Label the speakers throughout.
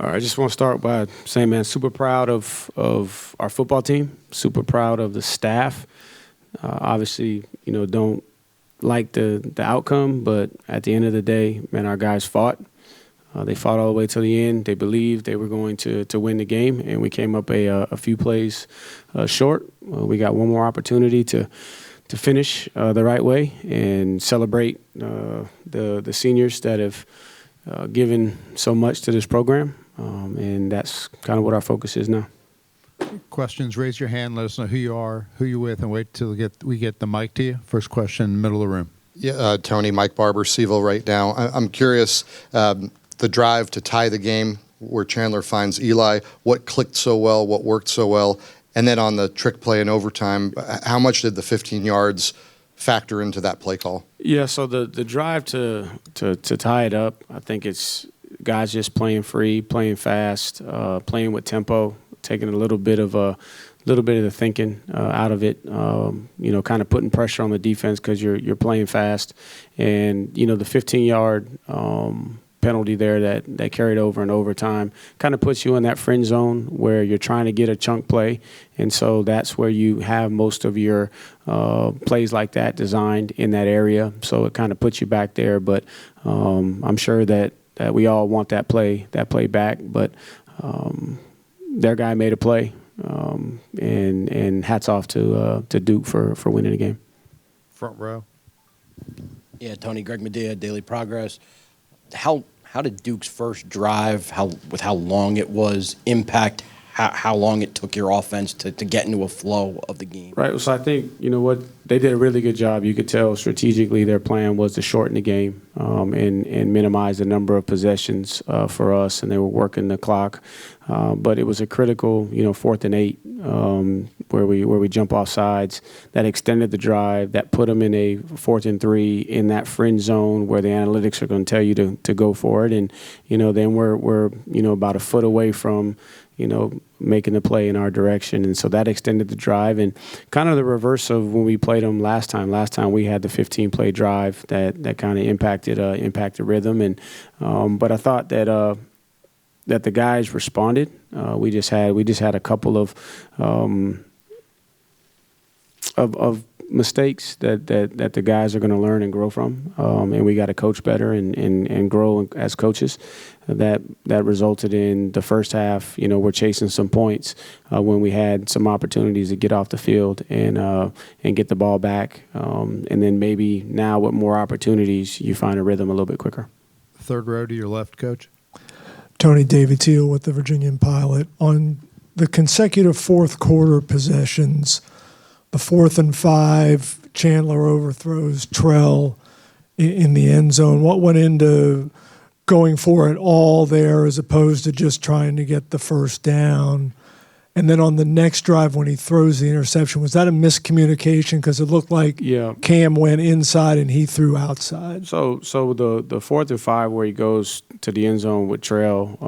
Speaker 1: All right, I just want to start by saying, man, super proud of our football team, super proud of the staff. Obviously, don't like the outcome, but at the end of the day, man, our guys fought. They fought all the way to the end. They believed they were going to win the game, and we came up a few plays short. We got one more opportunity to finish the right way and celebrate the seniors that have given so much to this program. And that's kind of what our focus is now.
Speaker 2: Questions, raise your hand, let us know who you are, who you're with, and wait till we get the mic to you. First question, middle of the room.
Speaker 3: Yeah, Tony, Mike Barber, Seville right now. I'm curious, the drive to tie the game where Chandler finds Eli, what clicked so well, what worked so well, and then on the trick play in overtime, how much did the 15 yards factor into that play call?
Speaker 1: Yeah, so the drive to tie it up, I think it's guys just playing free, playing fast, playing with tempo, taking a little bit of the thinking out of it. Kind of putting pressure on the defense because you're playing fast, and the 15-yard penalty there that carried over in overtime kind of puts you in that fringe zone where you're trying to get a chunk play, and so that's where you have most of your plays like that designed in that area. So it kind of puts you back there, but I'm sure that we all want that play back, but their guy made a play, and hats off to Duke for winning the game.
Speaker 2: Front row.
Speaker 4: Yeah, Tony, Greg Medea, Daily Progress. How did Duke's first drive, how long it was, impact how long it took your offense to get into a flow of the game?
Speaker 1: Right. So I think, what they did a really good job. You could tell strategically their plan was to shorten the game and minimize the number of possessions for us, and they were working the clock. But it was a critical, 4th and 8 where we jump off sides that extended the drive, that put them in a 4th and 3 in that fringe zone where the analytics are going to tell you to go for it. And, then we're about a foot away from, making the play in our direction. And so that extended the drive, and kind of the reverse of when we played them last time. Last time we had the 15-play drive that kind of impacted rhythm. And but I thought that the guys responded. We just had a couple of mistakes that the guys are going to learn and grow from, and we got to coach better and grow as coaches. That resulted in the first half. We're chasing some points when we had some opportunities to get off the field and get the ball back, and then maybe now with more opportunities, you find a rhythm a little bit quicker.
Speaker 2: Third row to your left, Coach.
Speaker 5: Tony, David Teal with the Virginian Pilot. On the consecutive fourth quarter possessions, the 4th and 5, Chandler overthrows Trell in the end zone. What went into going for it all there as opposed to just trying to get the first down? And then on the next drive when he throws the interception, was that a miscommunication? Because it looked like Cam went inside and he threw outside.
Speaker 1: So the 4th and 5 where he goes to the end zone with Trail,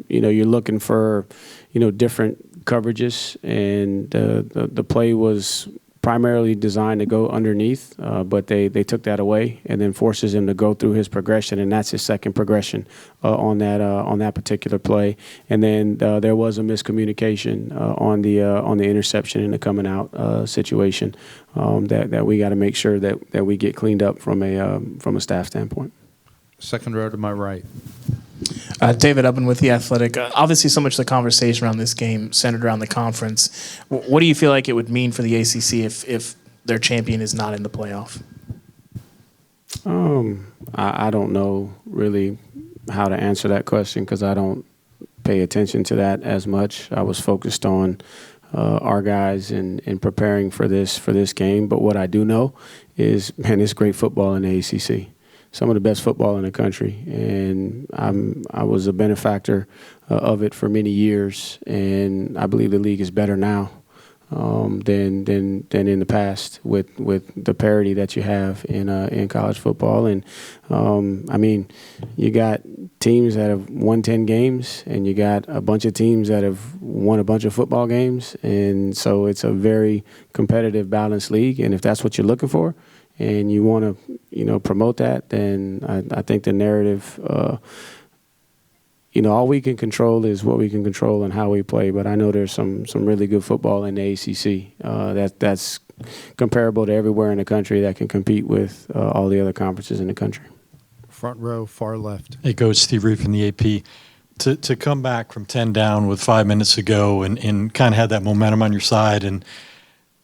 Speaker 1: you're looking for, different coverages, and the play was primarily designed to go underneath, but they took that away and then forces him to go through his progression, and that's his second progression on that particular play. And then there was a miscommunication on the interception and the coming out situation that we got to make sure that we get cleaned up from a staff standpoint.
Speaker 2: Second row to my right.
Speaker 6: David Ubben with The Athletic. Obviously, so much of the conversation around this game centered around the conference. What do you feel like it would mean for the ACC if their champion is not in the playoff?
Speaker 1: I don't know really how to answer that question because I don't pay attention to that as much. I was focused on our guys and preparing for this game. But what I do know is, man, it's great football in the ACC. Some of the best football in the country, and I was a benefactor of it for many years, and I believe the league is better now than in the past with the parity that you have in college football. And you got teams that have won 10 games, and you got a bunch of teams that have won a bunch of football games, and so it's a very competitive, balanced league. And if that's what you're looking for, and you want to, promote that, then I think the narrative, all we can control is what we can control and how we play. But I know there's some really good football in the ACC that's comparable to everywhere in the country that can compete with all the other conferences in the country.
Speaker 2: Front row, far left.
Speaker 7: Hey, Coach, Steve Reed from the AP. To come back from 10 down with 5 minutes to go and kind of have that momentum on your side, and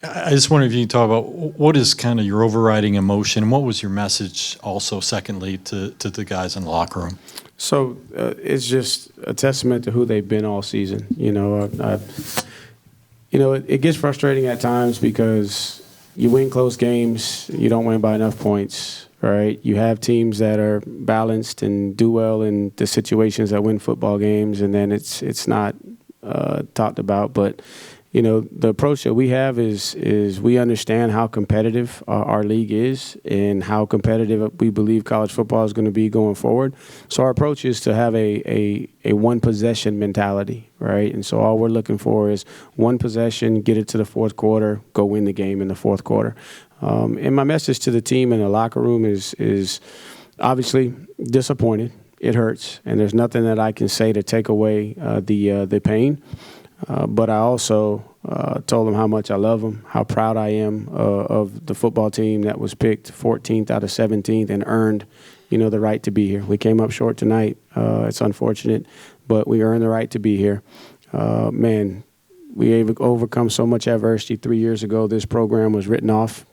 Speaker 7: I just wonder if you can talk about what is kind of your overriding emotion, and what was your message also, secondly, to the guys in the locker room?
Speaker 1: So it's just a testament to who they've been all season. It gets frustrating at times because you win close games, you don't win by enough points, right? You have teams that are balanced and do well in the situations that win football games, and then it's not talked about. But the approach that we have is we understand how competitive our league is and how competitive we believe college football is going to be going forward. So our approach is to have a one possession mentality, right? And so all we're looking for is one possession, get it to the fourth quarter, go win the game in the fourth quarter. And my message to the team in the locker room is obviously disappointed. It hurts, and there's nothing that I can say to take away the pain. But I also told them how much I love them, how proud I am of the football team that was picked 14th out of 17th and earned, the right to be here. We came up short tonight. It's unfortunate, but we earned the right to be here. Man, we overcome so much adversity. 3 years ago, this program was written off.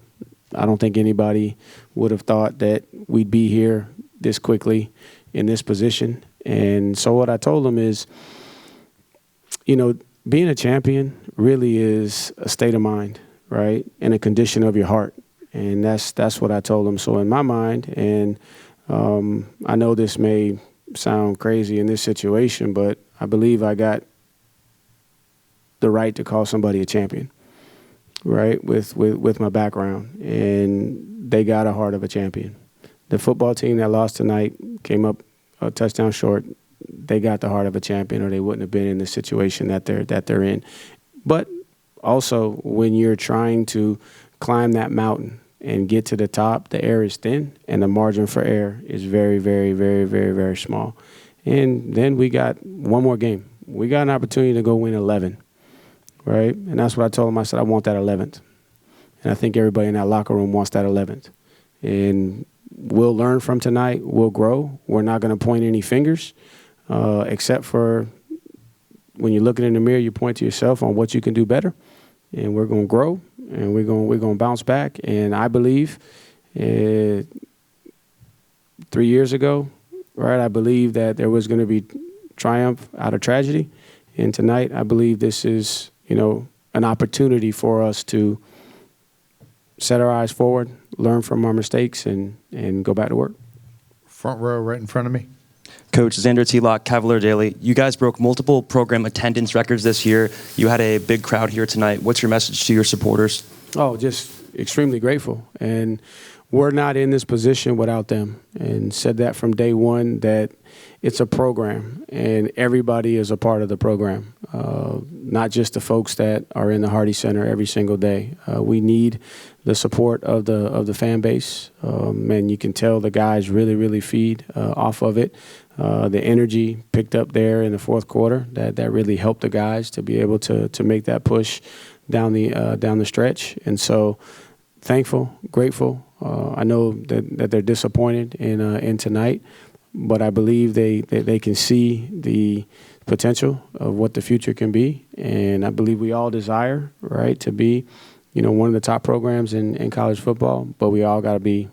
Speaker 1: I don't think anybody would have thought that we'd be here this quickly in this position. And so what I told them is, being a champion really is a state of mind, right, and a condition of your heart. And that's what I told them. So in my mind, and I know this may sound crazy in this situation, but I believe I got the right to call somebody a champion, right, with my background. And they got a heart of a champion. The football team that lost tonight came up a touchdown short. They got the heart of a champion, or they wouldn't have been in the situation that they're in. But also, when you're trying to climb that mountain and get to the top, the air is thin, and the margin for error is very, very, very, very, very small. And then we got one more game. We got an opportunity to go win 11, right? And that's what I told them. I said, I want that 11th. And I think everybody in that locker room wants that 11th. And we'll learn from tonight. We'll grow. We're not going to point any fingers. Except for when you're looking in the mirror, you point to yourself on what you can do better, and we're going to grow, and we're going to bounce back. And I believe 3 years ago, right, I believe that there was going to be triumph out of tragedy, and tonight I believe this is an opportunity for us to set our eyes forward, learn from our mistakes, and go back to work.
Speaker 2: Front row, right in front of me.
Speaker 8: Coach Xander T-Lock, Cavalier Daily. You guys broke multiple program attendance records this year. You had a big crowd here tonight. What's your message to your supporters?
Speaker 1: Oh, just extremely grateful. And we're not in this position without them. And said that from day one, that it's a program, and everybody is a part of the program, not just the folks that are in the Hardy Center every single day. We need the support of the fan base, and you can tell the guys really, really feed off of it. The energy picked up there in the fourth quarter that really helped the guys to be able to make that push down the stretch. And so thankful, grateful. I know that they're disappointed in tonight, but I believe they can see the potential of what the future can be. And I believe we all desire, right, to be one of the top programs in college football, but we all got to be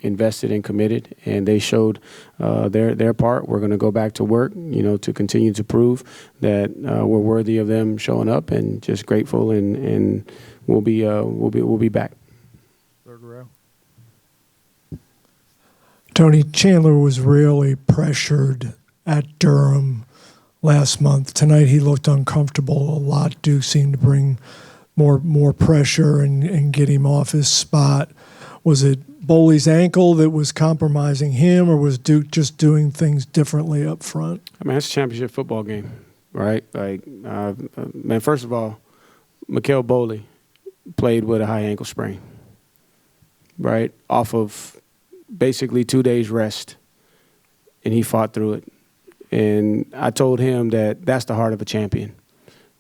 Speaker 1: invested and committed, and they showed their part. We're going to go back to work, to continue to prove that we're worthy of them showing up, and just grateful, and we'll be back.
Speaker 2: Third row.
Speaker 5: Tony, Chandler was really pressured at Durham last month. Tonight he looked uncomfortable a lot. Duke seemed to bring more pressure and get him off his spot. Was it Boley's ankle that was compromising him, or was Duke just doing things differently up front?
Speaker 1: I mean, it's a championship football game, right? Man, first of all, Mikal Boley played with a high ankle sprain, right, off of basically 2 days rest, and he fought through it. And I told him that that's the heart of a champion,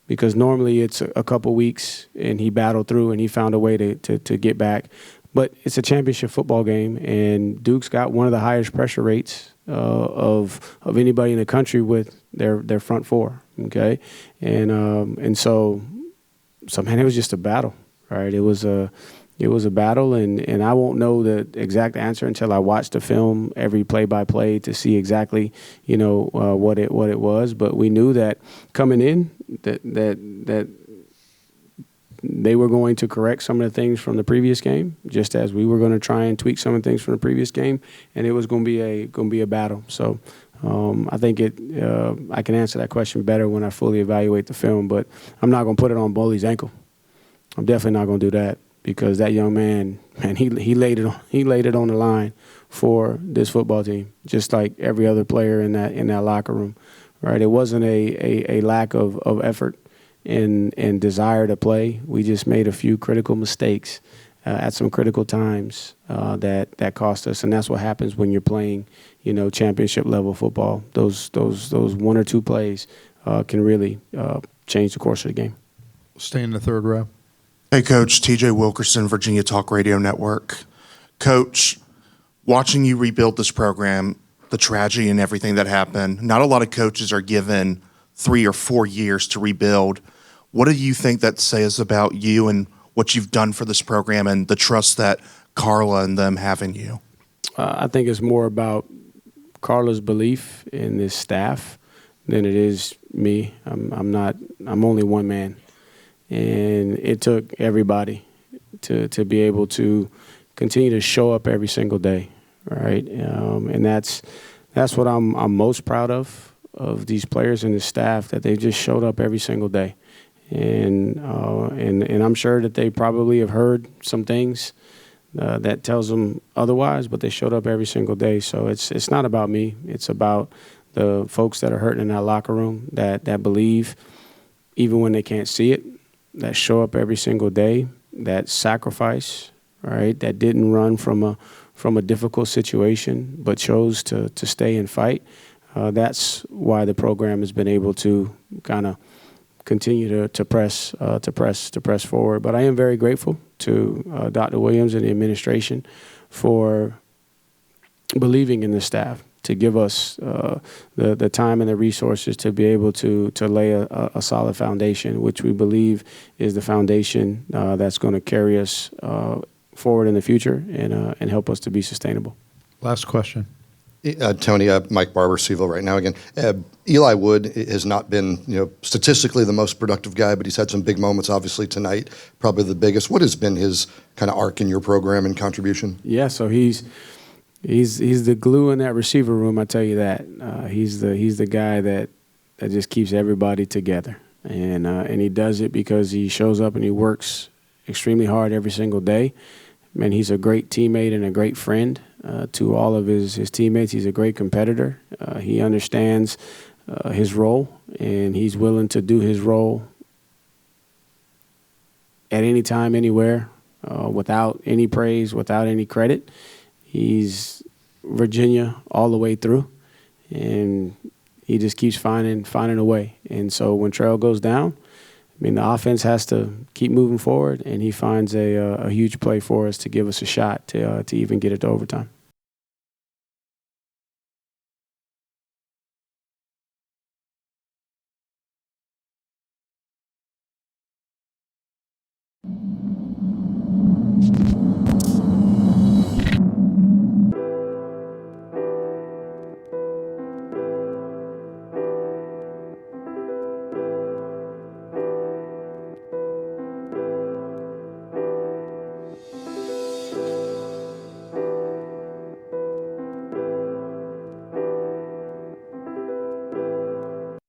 Speaker 1: because normally it's a couple weeks and he battled through and he found a way to get back. But it's a championship football game, and Duke's got one of the highest pressure rates of anybody in the country with their front four. Okay, and so man, it was just a battle, right? It was a battle, and I won't know the exact answer until I watch the film, every play-by-play, to see exactly, what it was. But we knew that coming in that they were going to correct some of the things from the previous game, just as we were going to try and tweak some of the things from the previous game, and it was going to be a battle. So I think I can answer that question better when I fully evaluate the film, but I'm not going to put it on Boley's ankle. I'm definitely not going to do that, because that young man, he laid it on the line for this football team, just like every other player in that locker room, right? It wasn't a lack of effort and desire to play. We just made a few critical mistakes at some critical times that cost us, and that's what happens when you're playing, championship level football. Those one or two plays can really change the course of the game.
Speaker 2: Stay in the third row.
Speaker 9: Hey, Coach. TJ Wilkerson, Virginia Talk Radio Network. Coach, watching you rebuild this program, the tragedy and everything that happened, not a lot of coaches are given 3 or 4 years to rebuild. What do you think that says about you and what you've done for this program and the trust that Carla and them have in you?
Speaker 1: I think it's more about Carla's belief in this staff than it is me. I'm only one man. And it took everybody to be able to continue to show up every single day, right? And that's what I'm most proud of these players and the staff, that they just showed up every single day. And I'm sure that they probably have heard some things that tells them otherwise, but they showed up every single day. So it's not about me. It's about the folks that are hurting in that locker room, that believe even when they can't see it, that show up every single day, that sacrifice, right? That didn't run from a difficult situation, but chose to stay and fight. That's why the program has been able to kind of continue to press forward. But I am very grateful to Dr. Williams and the administration for believing in the staff, to give us the time and the resources to be able to lay a solid foundation, which we believe is the foundation that's going to carry us forward in the future and help us to be sustainable.
Speaker 2: Last question.
Speaker 3: Tony, Mike Barber, Seville right now again. Eli Wood has not been, statistically the most productive guy, but he's had some big moments, obviously, tonight, probably the biggest. What has been his kind of arc in your program and contribution?
Speaker 1: Yeah, so he's the glue in that receiver room, I tell you that. He's the guy that just keeps everybody together. And he does it because he shows up and he works extremely hard every single day. Man, he's a great teammate and a great friend to all of his teammates. He's a great competitor. He understands his role, and he's willing to do his role at any time, anywhere, without any praise, without any credit. He's Virginia all the way through, and he just keeps finding a way. And so when Trail goes down, I mean, the offense has to keep moving forward, and he finds a huge play for us to give us a shot to even get it to overtime.